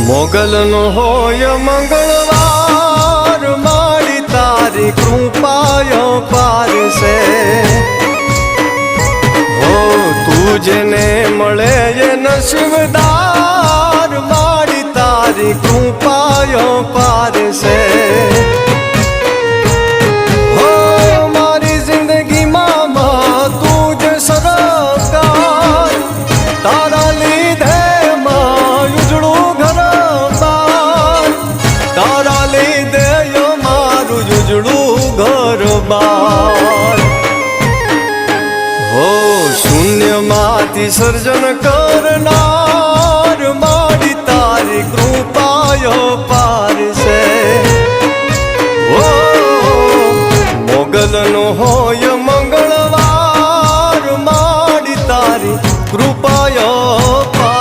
મોગલનો હોય મંગળવાર, મારી તારી કૃપાય પાર છે. હો તું જેને મળે એ નસીબદાર, મારી તારી કૃપાય પાર છે. હો મારી જિંદગીમાં તું જ સરકાર, તારા લીધે ઉજળું ઘર બાર, તારા લીધે મારું ઉજળું ઘર બાર. હો શૂન્યમાંથી સર્જન કરનાર,